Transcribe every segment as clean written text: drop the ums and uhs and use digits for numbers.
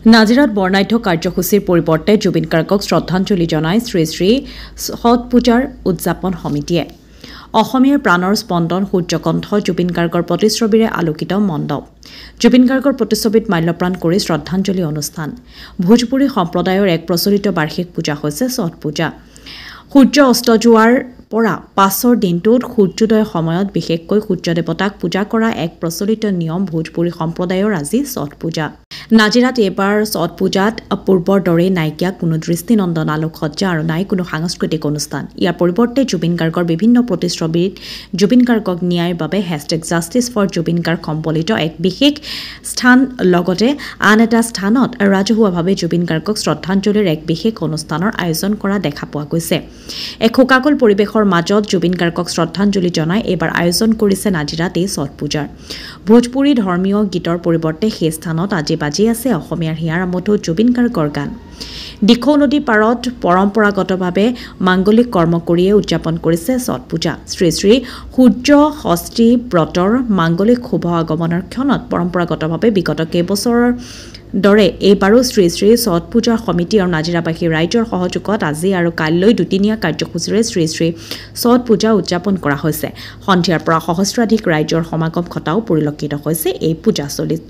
নাজিৰাত বৰ্ণাঢ্য কাৰ্যসূচীৰ পৰিৱৰ্তে জুবিন গাৰ্গক শ্ৰদ্ধাঞ্জলি জনাই শ্ৰী শ্ৰী ছট পূজাৰ উদযাপন সমিতিয়ে অসমীয়াৰ প্ৰাণৰ স্পন্দন সূৰ্যকণ্ঠ জুবিন গাৰ্গৰ প্ৰতিচ্ছবিৰে আলোকিত মণ্ডপ জুবিন গাৰ্গৰ প্ৰতিচ্ছবিত মাল্যপ্ৰাণ কৰি শ্ৰদ্ধাঞ্জলি অনুষ্ঠান ভোজপুৰী সম্প্ৰদায়ৰ এক প্ৰচলিত বাৰ্ষিক পূজা হৈছে ছট পূজা সূৰ্য অস্ত যোৱাৰ পৰা পাছৰ দিনটোত সূৰ্যোদয়ৰ সময়ত বিশেষকৈ সূৰ্য দেৱতাক পূজা কৰা এক প্ৰচলিত নিয়ম ভোজপুৰী সম্প্ৰদায়ৰ আজি ছট পূজা নাজিৰাত এবাৰ ছট পূজাত পূৰ্বৰ দৰেই নাইকিয়া কোনো দৃষ্টিনন্দন আলোকসজ্জা আৰু নাই কোনো সাংস্কৃতিক অনুষ্ঠান ইয়াৰ পৰিৱৰ্তে জুবিন গাৰ্গৰ বিভিন্ন প্ৰতিচ্ছবিত জুবিন গাৰ্গক ন্যায়ৰ বাবে #জাষ্টিছ4জুবিন গাৰ্গ সম্বলিত এক বিশেষ স্থান লগতে আন এটা স্থানত ৰাজহুৱাভাৱে জুবিন গাৰ্গক শ্ৰদ্ধাঞ্জলিৰ এক বিশেষ অনুষ্ঠানৰ আয়োজন কৰা দেখা পোৱা গৈছে এক শোকাকুল পৰিৱেশৰ মাজত জুবিন গাৰ্গক শ্ৰদ্ধাঞ্জলি জনাই এবাৰ আয়োজন কৰিছে নাজিৰাত এই ছট পূজাৰ ভোজপুৰী ধৰ্মীয় গীতৰ পৰিৱৰ্তে সেই স্থানত আজি বাজি আছে অসমীয়াৰ হিয়াৰ মধুৰ জুবিন গাৰ্গৰ গান দিখৌ নদী পাৰত পৰম্পৰাগতভাৱে মাংগলিক কৰ্ম কৰিয়ে উদযাপন কৰিছে ছট পূজা শ্ৰী শ্ৰী সূৰ্য ষষ্ঠী ব্ৰতৰ মাংগলিক শুভ আগমনৰ ক্ষণত পৰম্পৰাগতভাৱে বিগত কেইবছৰৰ দৰে এইবাৰো শ্ৰী শ্ৰী ছট পূজা সমিতি আৰু নাজিৰাবাসী ৰাইজৰ সহযোগত আজি আৰু কাইলৈ দুদিনীয়া কাৰ্যসূচীৰে শ্ৰী শ্ৰী ছট পূজা উদযাপন কৰা হৈছে সন্ধিয়াৰ পৰা সহস্ৰাধিক ৰাইজৰ সমাগম ঘটাও পৰিলক্ষিত হৈছে এই পূজাস্থলীত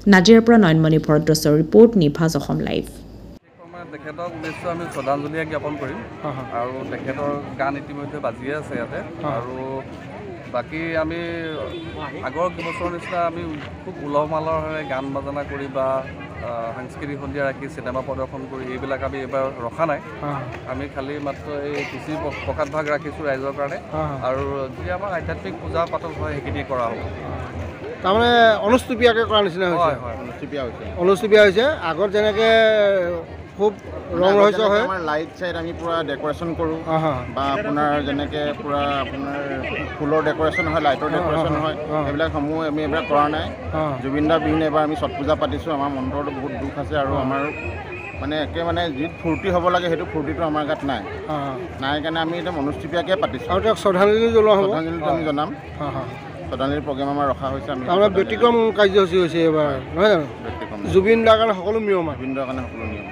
নাজিৰাৰ পৰা নয়নমণি ভৰদ্বাজৰ ৰিপৰ্ট নিভাজ অসম লাইভ তেখেতক উদ্দেশ্য আমি শ্ৰদ্ধাঞ্জলি জ্ঞাপন কৰিম আৰু তেখেতৰ গান ইতিমধ্যে বাজিয়ে আছে ইয়াতে আৰু বাকী আমি আগৰ কেইবছৰৰ নিচিনা আমি খুব উলহ মালহেৰে গান বাজনা কৰি বা সাংস্কৃতিক সন্ধিয়া ৰাখি চিনেমা প্ৰদৰ্শন কৰি এইবিলাক আমি এইবাৰ ৰখা নাই আমি খালি মাত্ৰ এই কৃষি প্ৰকাশ ভাগ ৰাখিছোঁ ৰাইজৰ কাৰণে আৰু যি আমাৰ আধ্যাত্মিক পূজা পাতল হয় সেইখিনি কৰা হ'ব তাৰমানে অনুষ্টুপীয়াকৈ কৰা নিচিনা হৈছে অনুষ্টুপীয়া হৈছে আগত যেনেকৈ খুব ৰং ৰহস্য হয় আমাৰ লাইট চাইট আমি পূৰা ডেক'ৰেশ্যন কৰোঁ বা আপোনাৰ যেনেকৈ পূৰা আপোনাৰ ফুলৰ ডেক'ৰেশ্যন হয় লাইটৰ ডেক'ৰেশ্যন হয় সেইবিলাকসমূহ আমি এইবিলাক কৰা নাই জুবিনদাৰ বিহু এবাৰ আমি ছট পূজা পাতিছোঁ আমাৰ মনটোতো বহুত দুখ আছে আৰু আমাৰ মানে একে মানে যি ফূৰ্তি হ'ব লাগে সেইটো ফূৰ্তিটো আমাৰ গাত নাই কাৰণে আমি একদম অনুষ্টুপীয়াকৈ পাতিছোঁ আৰু তেওঁক শ্ৰদ্ধাঞ্জলি জনোৱা হ'ব শ্ৰদ্ধাঞ্জলিটো আমি জনাম শ্ৰদ্ধাঞ্জলি প্ৰগ্ৰেম আমাৰ ৰখা হৈছে আমি আমাৰ ব্যতিক্ৰম কাৰ্যসূচী হৈছে এইবাৰ নহয় জানো জুবিনদাৰ কাৰণে সকলো নিয়ম জুবিনদাৰ কাৰণে সকলো নিয়ম